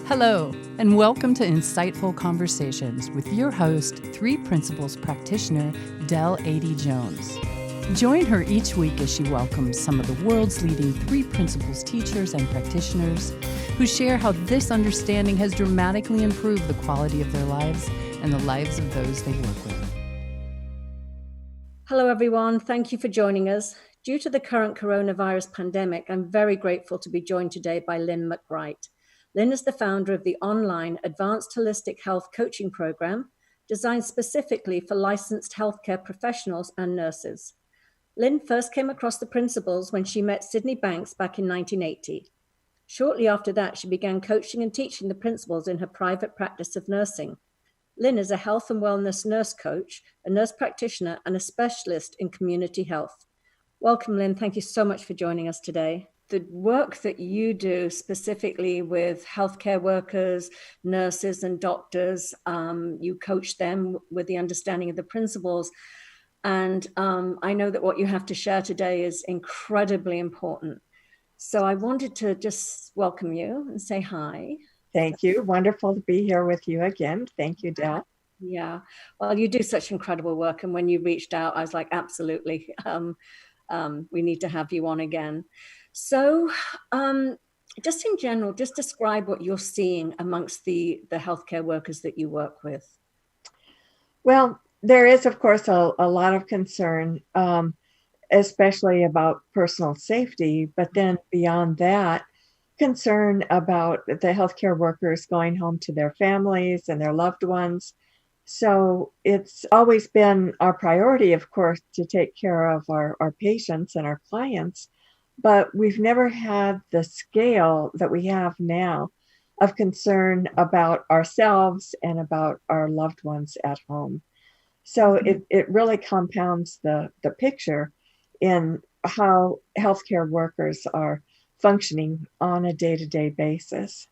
Hello, and welcome to Insightful Conversations with your host, 3 Principles practitioner, Adey-Jones. Join her each week as she welcomes some of the world's leading 3 Principles teachers and practitioners who share how this understanding has dramatically improved the quality of their lives and the lives of those they work with. Hello, everyone. Thank you for joining us. Due to the current coronavirus pandemic, I'm very grateful to be joined today by Lynn McCright. Lynn is the founder of the online Advanced Holistic Health Coaching Program, designed specifically for licensed healthcare professionals and nurses. Lynn first came across the principles when she met Sydney Banks back in 1980. Shortly after that, she began coaching and teaching the principles in her private practice of nursing. Lynn is a health and wellness nurse coach, a nurse practitioner, and a specialist in community health. Welcome, Lynn. Thank you so much for joining us today. The work that you do specifically with healthcare workers, nurses, and doctors, you coach them with the understanding of the principles. And I know that what you have to share today is incredibly important. So I wanted to just welcome you and say hi. Thank you. Wonderful to be here with you again. Thank you, Del. Yeah. Well, you do such incredible work. And when you reached out, I was like, absolutely. We need to have you on again. So just in general, just describe what you're seeing amongst the healthcare workers that you work with. Well, there is, of course, a lot of concern, especially about personal safety. But then beyond that, concern about the healthcare workers going home to their families and their loved ones. So it's always been our priority, of course, to take care of our patients and our clients. But we've never had the scale that we have now of concern about ourselves and about our loved ones at home. So it really compounds the picture in how healthcare workers are functioning on a day-to-day basis.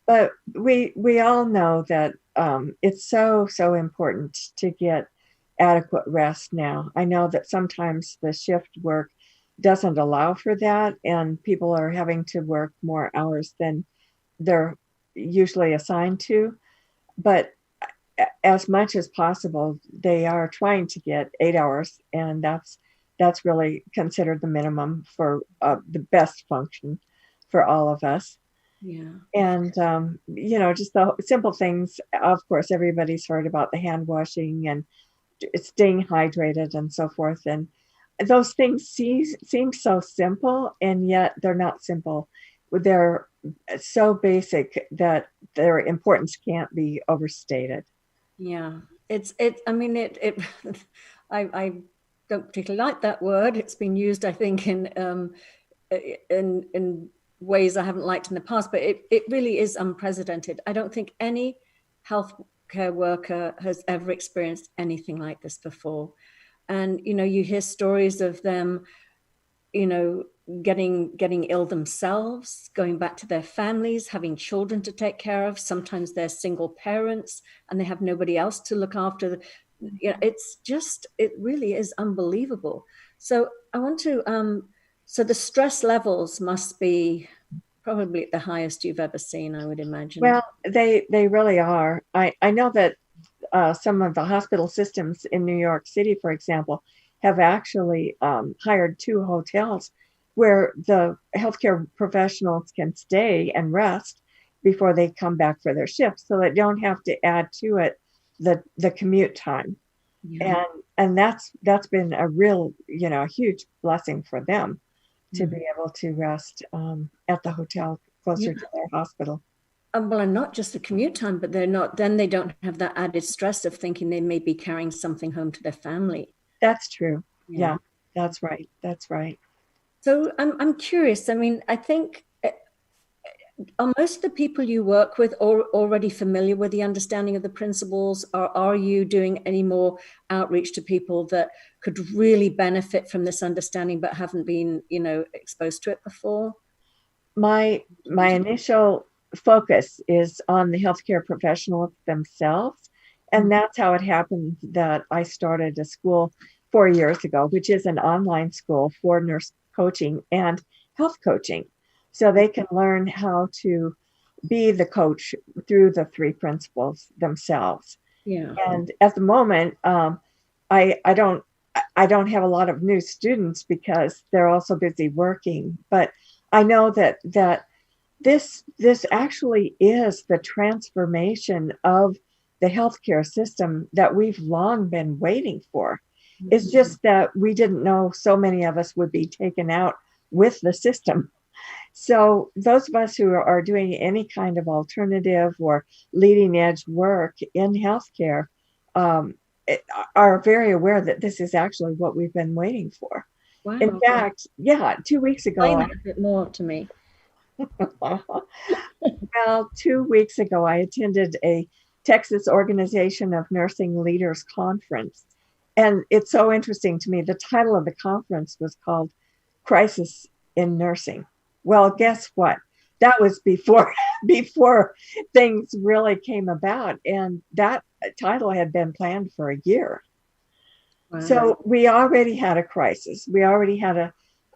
But we all know that it's so important to get adequate rest now. I know that sometimes the shift work doesn't allow for that, and people are having to work more hours than they're usually assigned to. But as much as possible, they are trying to get 8 hours, and that's really considered the minimum for the best function for all of us. Yeah. And, just the simple things. Of course, everybody's heard about the hand washing and staying hydrated and so forth. And those things seem so simple, and yet they're not simple. They're so basic that their importance can't be overstated. Yeah, I don't particularly like that word. It's been used, I think, in ways I haven't liked in the past, but it really is unprecedented. I don't think any healthcare worker has ever experienced anything like this before. And, you hear stories of them, getting ill themselves, going back to their families, having children to take care of. Sometimes they're single parents and they have nobody else to look after. It really is unbelievable. So I want to, so the stress levels must be probably at the highest you've ever seen, I would imagine. Well, they really are. I know that some of the hospital systems in New York City, for example, have actually hired 2 hotels where the healthcare professionals can stay and rest before they come back for their shifts, so they don't have to add to it the commute time. Yeah. And that's been a real, huge blessing for them to be able to rest at the hotel closer to their hospital. Well, and not just the commute time, but they don't have that added stress of thinking they may be carrying something home to their family. That's true. Yeah, that's right. That's right. So I'm curious. I mean, I think, are most of the people you work with already familiar with the understanding of the principles, or are you doing any more outreach to people that could really benefit from this understanding but haven't been, exposed to it before? My initial focus is on the healthcare professionals themselves. And that's how it happened that I started a school 4 years ago, which is an online school for nurse coaching and health coaching. So they can learn how to be the coach through the three principles themselves. Yeah. And at the moment, I don't have a lot of new students because they're also busy working. But I know that this actually is the transformation of the healthcare system that we've long been waiting for. It's just that we didn't know so many of us would be taken out with the system. So those of us who are doing any kind of alternative or leading edge work in healthcare um, are very aware that this is actually what we've been waiting for. Wow. In fact, 2 weeks ago, explain that a bit more to me. Well, 2 weeks ago, I attended a Texas Organization of Nursing Leaders conference. And it's so interesting to me. The title of the conference was called Crisis in Nursing. Well, guess what? That was before things really came about. And that title had been planned for a year. Wow. So we already had a crisis. We already had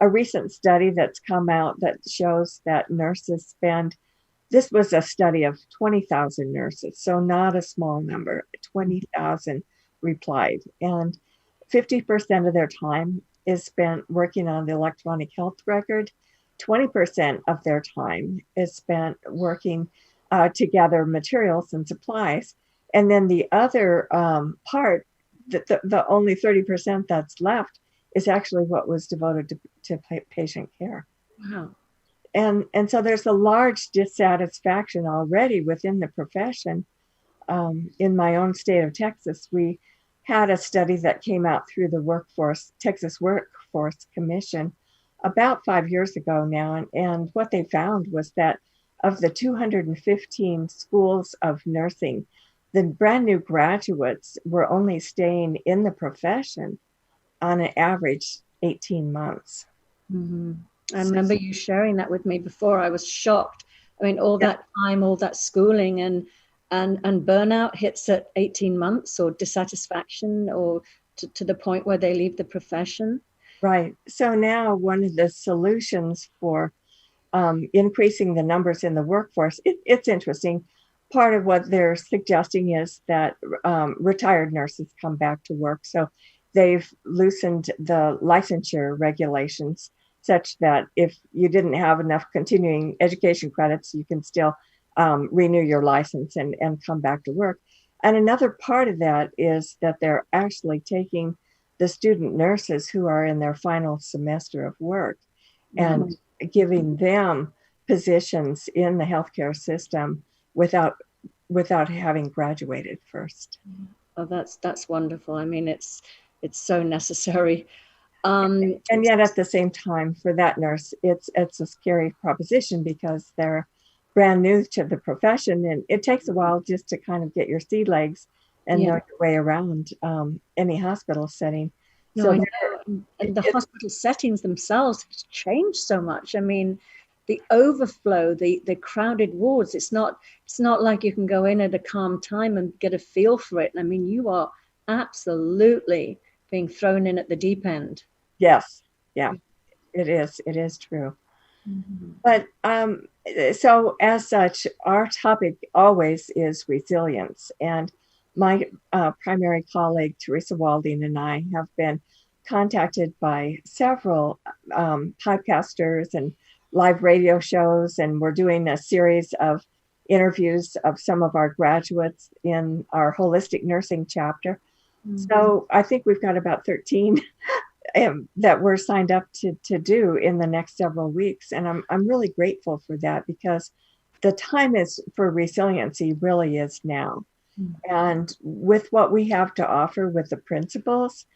a recent study that's come out that shows that nurses spend, this was a study of 20,000 nurses, so not a small number, 20,000 replied. And 50% of their time is spent working on the electronic health record. 20% of their time is spent working to gather materials and supplies. And then the other part, the only 30% that's left, is actually what was devoted to patient care. Wow. And so there's a large dissatisfaction already within the profession. In my own state of Texas, we had a study that came out through the Texas Workforce Commission about 5 years ago now. And what they found was that of the 215 schools of nursing, the brand new graduates were only staying in the profession on an average 18 months. Mm-hmm. I remember you sharing that with me before. I was shocked. I mean, all that time, all that schooling, and burnout hits at 18 months, or dissatisfaction, or to the point where they leave the profession. Right. So now one of the solutions for increasing the numbers in the workforce, it's interesting. Part of what they're suggesting is that retired nurses come back to work. So they've loosened the licensure regulations such that if you didn't have enough continuing education credits, you can still renew your license and come back to work. And another part of that is that they're actually taking the student nurses who are in their final semester of work and giving them positions in the healthcare system without having graduated first. Oh, that's wonderful. I mean, it's so necessary. And yet at the same time, for that nurse, it's a scary proposition because they're brand new to the profession, and it takes a while just to kind of get your sea legs and know your way around any hospital setting. No, I know. And the hospital settings themselves have changed so much. I mean, the overflow, the crowded wards, it's not like you can go in at a calm time and get a feel for it. I mean, you are absolutely being thrown in at the deep end. Yes. Yeah, it is true. Mm-hmm. But so as such, our topic always is resilience. And my primary colleague, Teresa Walding, and I have been contacted by several podcasters and live radio shows, and we're doing a series of interviews of some of our graduates in our holistic nursing chapter. Mm-hmm. So I think we've got about 13 that we're signed up to do in the next several weeks. And I'm really grateful for that, because the time is for resiliency really is now. Mm-hmm. And with what we have to offer with the principles,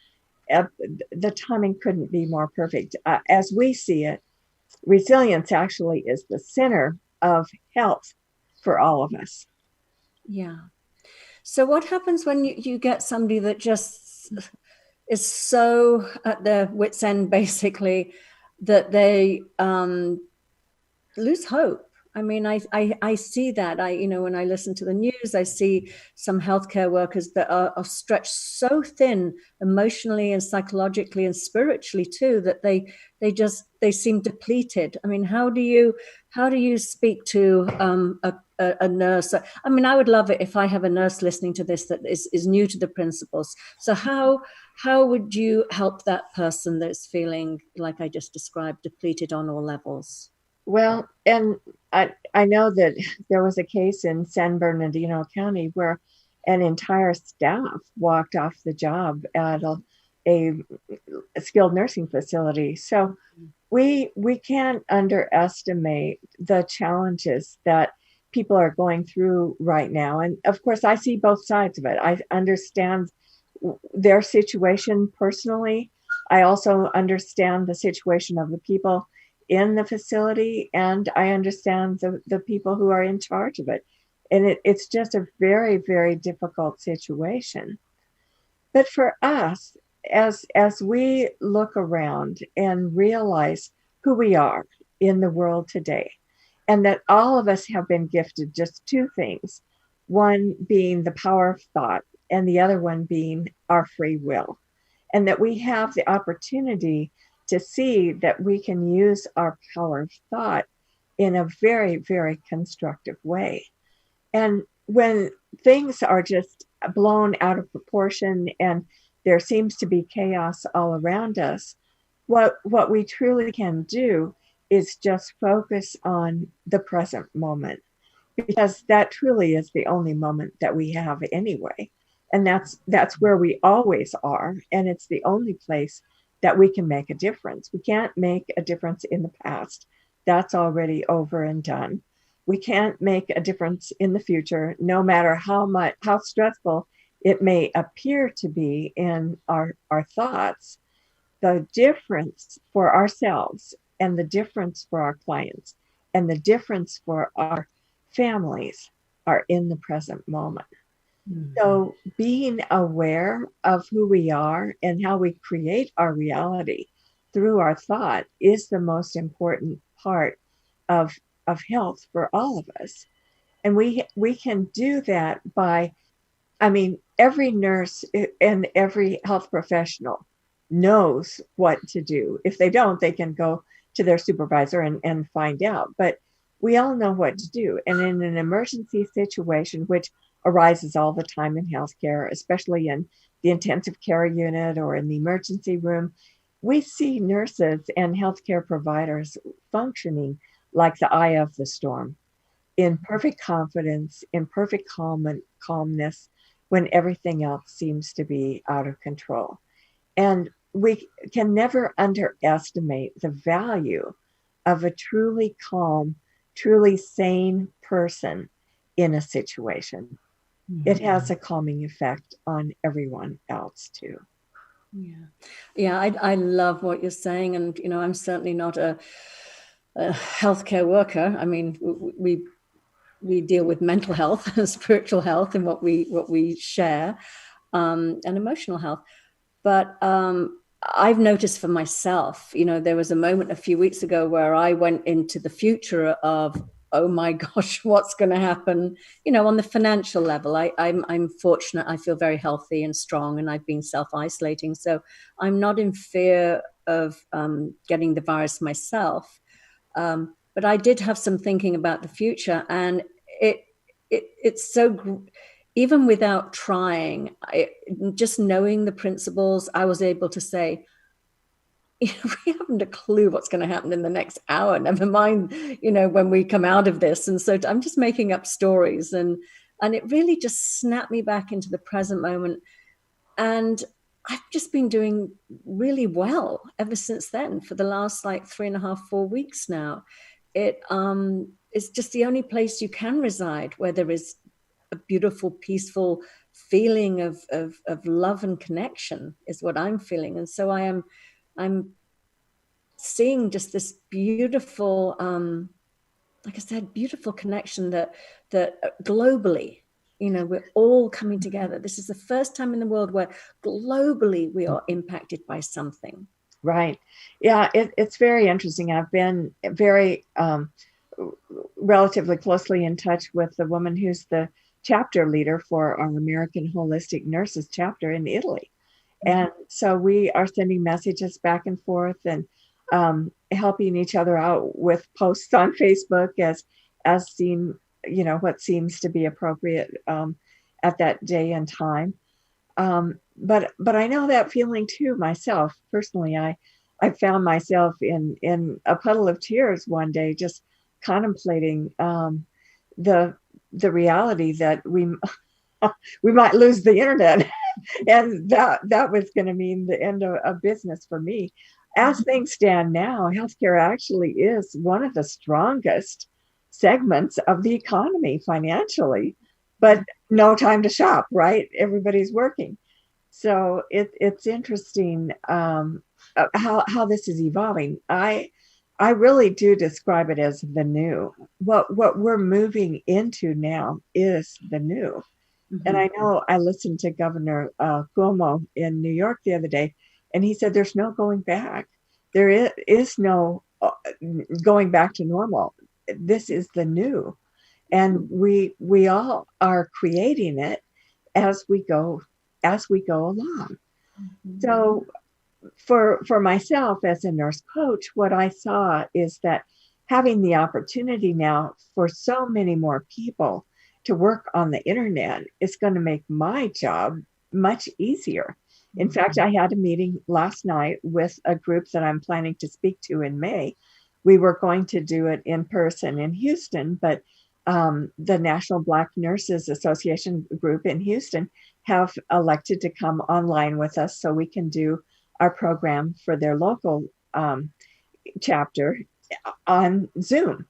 the timing couldn't be more perfect. As we see it, resilience actually is the center of health for all of us. Yeah. So what happens when you get somebody that just is so at their wits' end, basically, that they lose hope? I mean, I see that. When I listen to the news, I see some healthcare workers that are stretched so thin emotionally and psychologically and spiritually too, that they seem depleted. I mean, how do you speak to a nurse. I mean, I would love it if I have a nurse listening to this that is new to the principles. So how would you help that person that's feeling, like I just described, depleted on all levels? Well, and I know that there was a case in San Bernardino County where an entire staff walked off the job at a skilled nursing facility. So we can't underestimate the challenges that people are going through right now. And of course, I see both sides of it. I understand their situation personally. I also understand the situation of the people in the facility, and I understand the people who are in charge of it. And it's just a very, very difficult situation. But for us, as we look around and realize who we are in the world today, and that all of us have been gifted just two things, one being the power of thought, and the other one being our free will, and that we have the opportunity to see that we can use our power of thought in a very, very constructive way. And when things are just blown out of proportion and there seems to be chaos all around us, what we truly can do is just focus on the present moment, because that truly is the only moment that we have anyway. And that's where we always are. And it's the only place that we can make a difference. We can't make a difference in the past. That's already over and done. We can't make a difference in the future, no matter how stressful it may appear to be in our thoughts. The difference for ourselves and the difference for our clients and the difference for our families are in the present moment. Mm-hmm. So being aware of who we are and how we create our reality through our thought is the most important part of health for all of us. And we can do that by, I mean, every nurse and every health professional knows what to do. If they don't, they can go to their supervisor and find out. But we all know what to do. And in an emergency situation, which arises all the time in healthcare, especially in the intensive care unit or in the emergency room, we see nurses and healthcare providers functioning like the eye of the storm, in perfect confidence, in perfect calmness, when everything else seems to be out of control. And we can never underestimate the value of a truly calm, truly sane person in a situation. Mm-hmm. It has a calming effect on everyone else too. Yeah, I love what you're saying. And, you know, I'm certainly not a healthcare worker. I mean, we deal with mental health and spiritual health and what we share, and emotional health. But I've noticed for myself, you know, there was a moment a few weeks ago where I went into the future of, oh my gosh, what's going to happen, you know, on the financial level. I'm fortunate. I feel very healthy and strong, and I've been self-isolating. So I'm not in fear of getting the virus myself. But I did have some thinking about the future, and it's so, even without trying, just knowing the principles, I was able to say, you know, we haven't a clue what's going to happen in the next hour, never mind, you know, when we come out of this. And so I'm just making up stories, and it really just snapped me back into the present moment. And I've just been doing really well ever since then, for the last like 3.5, 4 weeks now. It's just the only place you can reside where there is a beautiful, peaceful feeling of love and connection is what I'm feeling. And so I'm seeing just this beautiful, like I said, beautiful connection that globally, you know, we're all coming together. This is the first time in the world where globally we are impacted by something. Right. Yeah, it's very interesting. I've been very relatively closely in touch with the woman who's the chapter leader for our American Holistic Nurses chapter in Italy. And so we are sending messages back and forth and helping each other out with posts on Facebook as seen what seems to be appropriate at that day and time. But I know that feeling too myself personally. I found myself in a puddle of tears one day, just contemplating the reality that we might lose the internet, and that was going to mean the end of business for me. As things stand now, healthcare actually is one of the strongest segments of the economy financially, but no time to shop, right? Everybody's working. So it's interesting how this is evolving. I really do describe it as the new. What we're moving into now is the new. Mm-hmm. And I know I listened to Governor Cuomo in New York the other day, and he said there's no going back. There is no going back to normal. This is the new. And we all are creating it as we go along. Mm-hmm. So for myself as a nurse coach, what I saw is that having the opportunity now for so many more people to work on the internet is going to make my job much easier. In fact, I had a meeting last night with a group that I'm planning to speak to in May. We were going to do it in person in Houston, but the National Black Nurses Association group in Houston have elected to come online with us so we can do our program for their local chapter on Zoom.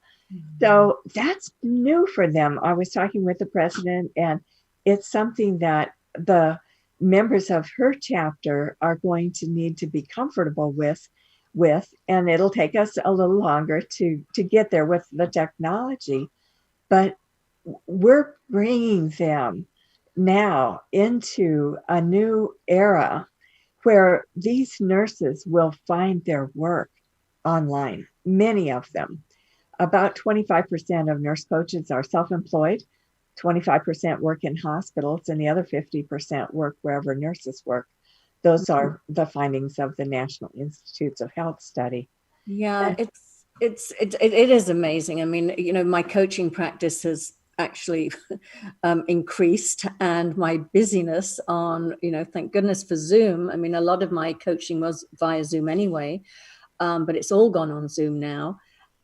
So that's new for them. I was talking with the president, and it's something that the members of her chapter are going to need to be comfortable with, and it'll take us a little longer to get there with the technology, but we're bringing them now into a new era where these nurses will find their work online, many of them. About 25% of nurse coaches are self-employed, 25% work in hospitals, and the other 50% work wherever nurses work. Those are the findings of the National Institutes of Health study. Yeah, it is amazing. I mean, my coaching practice has actually increased, and my busyness on, thank goodness for Zoom. I mean, a lot of my coaching was via Zoom anyway, but it's all gone on Zoom now.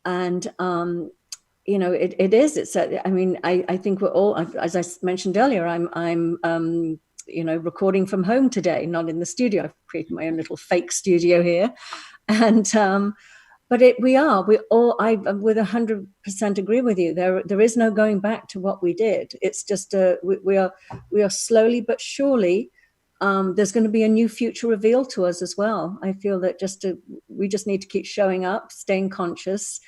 And, I think we're all, as I mentioned earlier, I'm recording from home today, not in the studio. I've created my own little fake studio here. And, but we all, I would 100% agree with you. There is no going back to what we did. It's just, we are slowly but surely, there's going to be a new future revealed to us as well. I feel that we just need to keep showing up, staying conscious,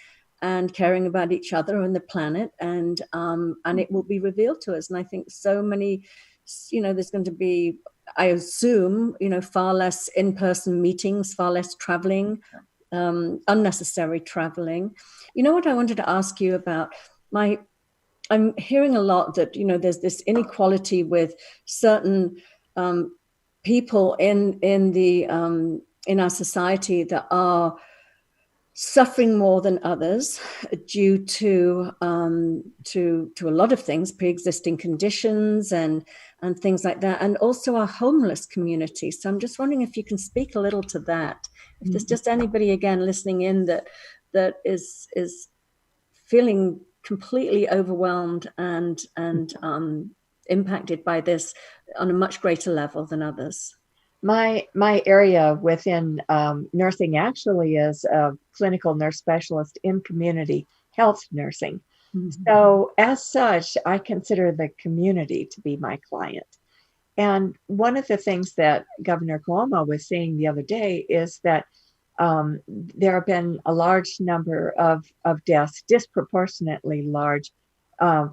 and caring about each other and the planet, and it will be revealed to us. And I think so many, there's going to be, I assume, far less in-person meetings, far less traveling, unnecessary traveling. What I wanted to ask you about, I'm hearing a lot that, there's this inequality with certain people in our society that are suffering more than others due to a lot of things, pre-existing conditions and things like that, and also our homeless community. So I'm just wondering if you can speak a little to that. If there's just anybody again listening in that is feeling completely overwhelmed and impacted by this on a much greater level than others. My area within nursing actually is a clinical nurse specialist in community health nursing. Mm-hmm. So as such, I consider the community to be my client. And one of the things that Governor Cuomo was saying the other day is that there have been a large number of deaths, disproportionately large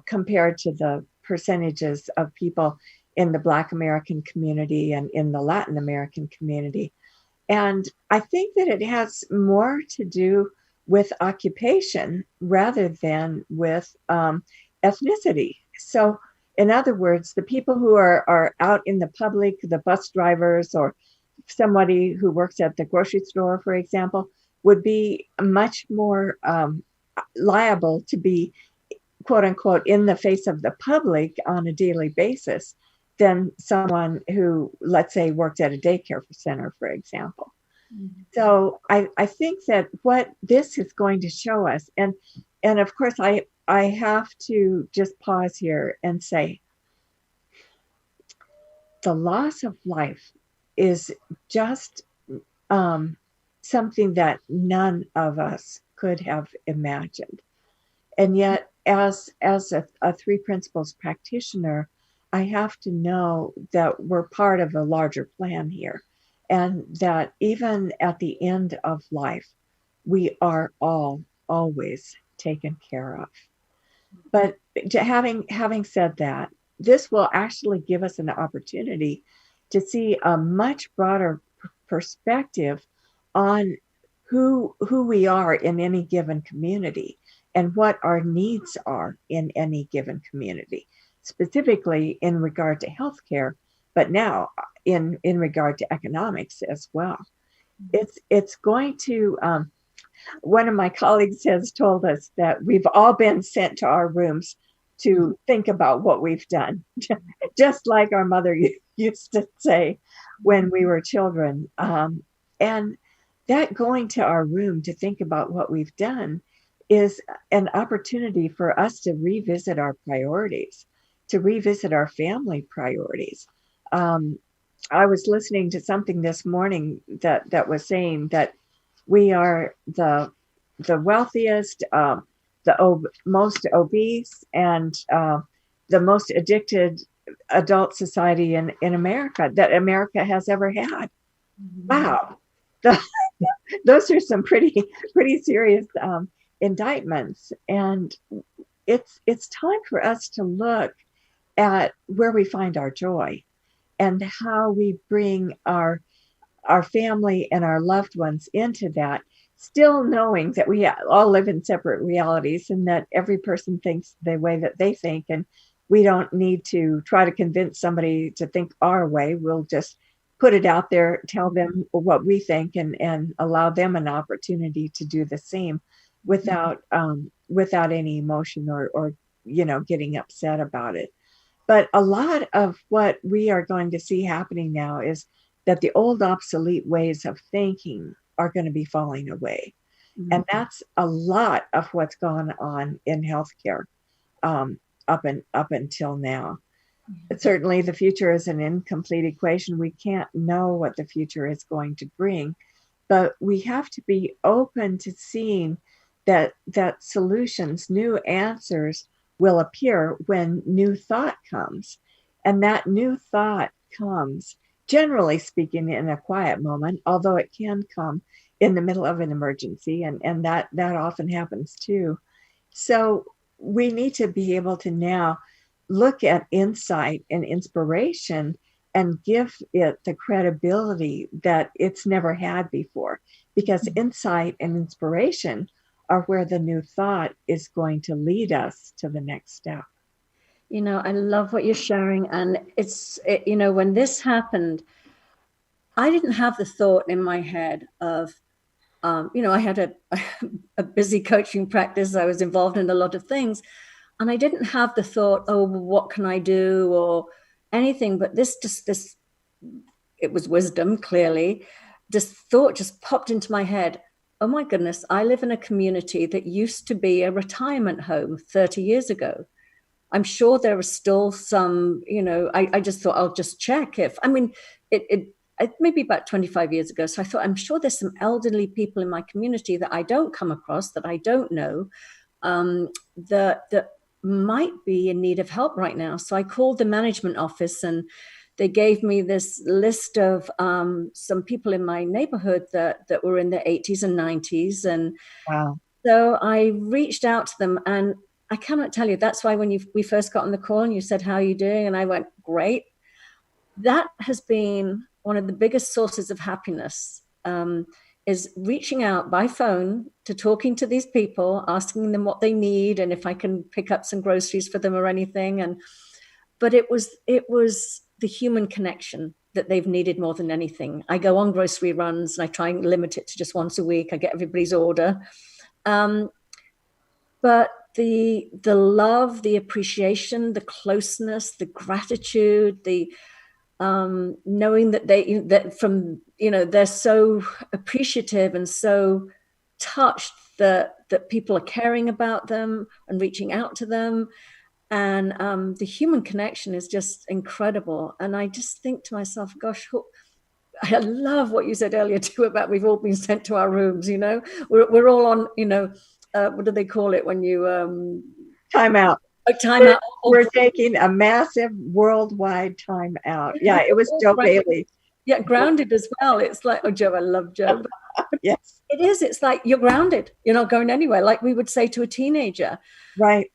compared to the percentages of people in the Black American community and in the Latin American community. And I think that it has more to do with occupation rather than with ethnicity. So in other words, the people who are out in the public, the bus drivers or somebody who works at the grocery store, for example, would be much more liable to be quote unquote, in the face of the public on a daily basis than someone who, let's say, worked at a daycare center, for example. Mm-hmm. So I think that what this is going to show us, and of course, I have to just pause here and say, the loss of life is just something that none of us could have imagined. And yet, as a Three Principles practitioner, I have to know that we're part of a larger plan here, and that even at the end of life, we are all always taken care of. But having said that, this will actually give us an opportunity to see a much broader perspective on who we are in any given community and what our needs are in any given community, specifically in regard to healthcare, but now in regard to economics as well. It's going to, one of my colleagues has told us that we've all been sent to our rooms to think about what we've done, just like our mother used to say when we were children. And that going to our room to think about what we've done is an opportunity for us to revisit our priorities, to revisit our family priorities. I was listening to something this morning that was saying that we are the wealthiest, most obese, and the most addicted adult society in America that America has ever had. Mm-hmm. Wow. Those are some pretty serious indictments. And it's time for us to look at where we find our joy and how we bring our family and our loved ones into that, still knowing that we all live in separate realities and that every person thinks the way that they think, and we don't need to try to convince somebody to think our way. We'll just put it out there, tell them what we think, and allow them an opportunity to do the same without any emotion or getting upset about it. But a lot of what we are going to see happening now is that the old obsolete ways of thinking are going to be falling away. Mm-hmm. And that's a lot of what's gone on in healthcare up until now. But certainly the future is an incomplete equation. We can't know what the future is going to bring, but we have to be open to seeing that solutions, new answers will appear when new thought comes. And that new thought comes, generally speaking, in a quiet moment, although it can come in the middle of an emergency, and that often happens too. So we need to be able to now look at insight and inspiration and give it the credibility that it's never had before, because insight and inspiration are where the new thought is going to lead us to the next step. I love what you're sharing. And it's when this happened, I didn't have the thought in my head of, I had a busy coaching practice. I was involved in a lot of things. And I didn't have the thought, oh, what can I do or anything? But this, it was wisdom, clearly. This thought just popped into my head. Oh, my goodness, I live in a community that used to be a retirement home 30 years ago. I'm sure there are still some, I just thought I'll just check if, it maybe about 25 years ago. So I thought, I'm sure there's some elderly people in my community that I don't come across, that I don't know, that might be in need of help right now. So I called the management office, and they gave me this list of some people in my neighborhood that were in their 80s and 90s. And wow. So I reached out to them, and I cannot tell you, that's why when we first got on the call and you said, how are you doing? And I went, great. That has been one of the biggest sources of happiness, is reaching out by phone to talking to these people, asking them what they need and if I can pick up some groceries for them or anything. But it was the human connection that they've needed more than anything. I go on grocery runs and I try and limit it to just once a week. I get everybody's order. But the love, the appreciation, the closeness, the gratitude, the knowing that they're so appreciative and so touched that people are caring about them and reaching out to them. And the human connection is just incredible. And I just think to myself, gosh, I love what you said earlier too about we've all been sent to our rooms. We're all on, what do they call it when you time out. Time out. We're taking a massive worldwide time out. Yeah, it was Joe Bailey. Yeah, grounded as well. It's like, oh, Joe, I love Joe. Yes. It is. It's like you're grounded. You're not going anywhere, like we would say to a teenager. Right.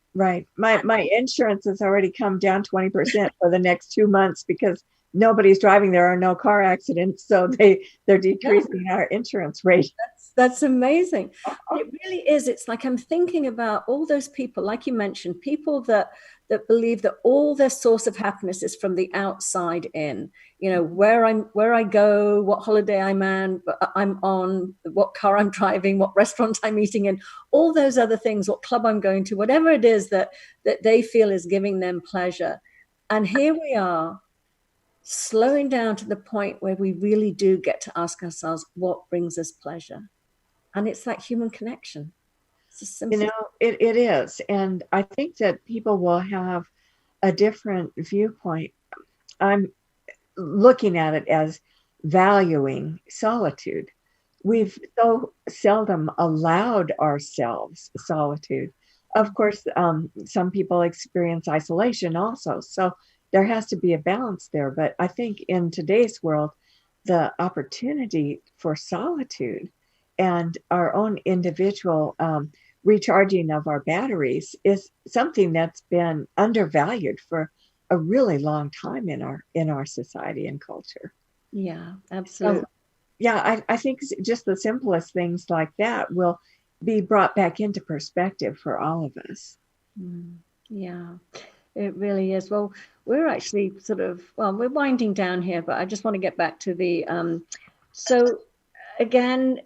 My insurance has already come down 20% for the next 2 months because nobody's driving. There are no car accidents, so they're decreasing our insurance rate. That's amazing. It really is. It's like I'm thinking about all those people, like you mentioned, people that believe that all their source of happiness is from the outside in. Where I go, what holiday I'm on, what car I'm driving, what restaurant I'm eating in, all those other things, what club I'm going to, whatever it is that they feel is giving them pleasure. And here we are, slowing down to the point where we really do get to ask ourselves what brings us pleasure. And it's that human connection. It is. And I think that people will have a different viewpoint. I'm looking at it as valuing solitude. We've so seldom allowed ourselves solitude. Of course, some people experience isolation also. So there has to be a balance there. But I think in today's world, the opportunity for solitude and our own individual recharging of our batteries is something that's been undervalued for a really long time in our society and culture. Yeah, absolutely. So, yeah, I think just the simplest things like that will be brought back into perspective for all of us. Yeah, it really is. Well, we're actually we're winding down here, but I just want to get back to the so again,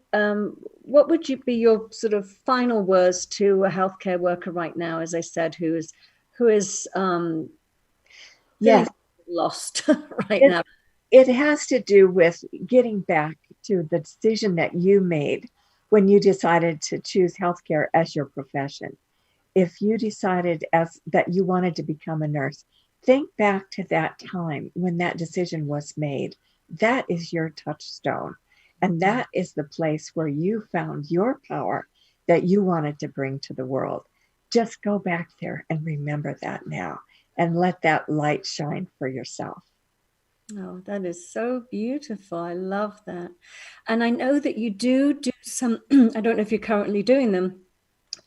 what would be your sort of final words to a healthcare worker right now, as I said, who is lost now? It has to do with getting back to the decision that you made when you decided to choose healthcare as your profession. If you decided that you wanted to become a nurse, think back to that time when that decision was made. That is your touchstone. And that is the place where you found your power that you wanted to bring to the world. Just go back there and remember that now and let that light shine for yourself. Oh, that is so beautiful. I love that. And I know that you do some, I don't know if you're currently doing them,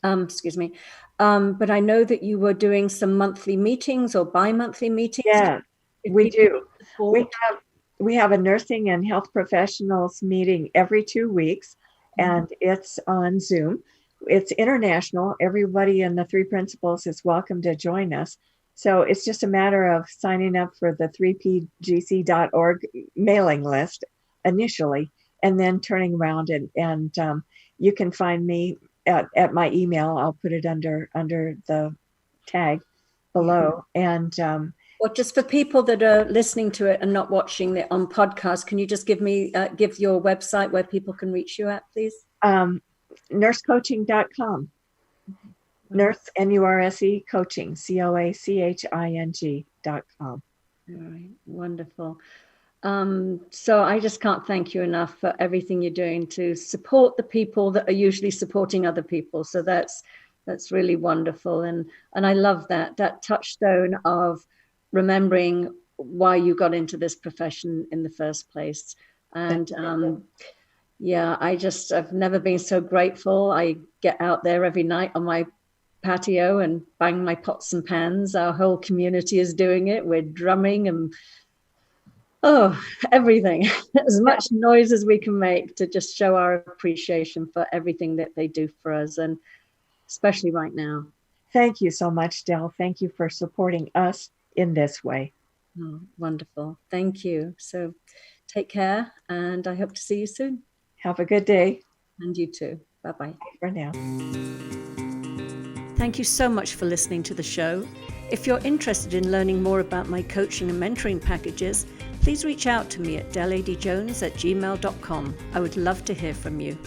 excuse me, but I know that you were doing some monthly meetings or bi-monthly meetings. Yeah, we do. We have a nursing and health professionals meeting every 2 weeks, and it's on Zoom. It's international. Everybody in the Three Principles is welcome to join us. So it's just a matter of signing up for the 3pgc.org mailing list initially, and then turning around and you can find me at my email. I'll put it under the tag below. And well, just for people that are listening to it and not watching it on podcast, can you just give your website where people can reach you at, please? Nursecoaching.com. Nurse, N-U-R-S-E, coaching, COACHING.com. All right, wonderful. So I just can't thank you enough for everything you're doing to support the people that are usually supporting other people. So that's really wonderful. And I love that touchstone of remembering why you got into this profession in the first place. And I've never been so grateful. I get out there every night on my patio and bang my pots and pans. Our whole community is doing it. We're drumming and everything, as much noise as we can make to just show our appreciation for everything that they do for us, and especially right now. Thank you so much, Del. Thank you for supporting us in this way. Oh, wonderful. Thank you. So take care, and I hope to see you soon. Have a good day. And you too. Bye-bye. Bye for now. Thank you so much for listening to the show. If you're interested in learning more about my coaching and mentoring packages, please reach out to me at deladeyjones@gmail.com. I would love to hear from you.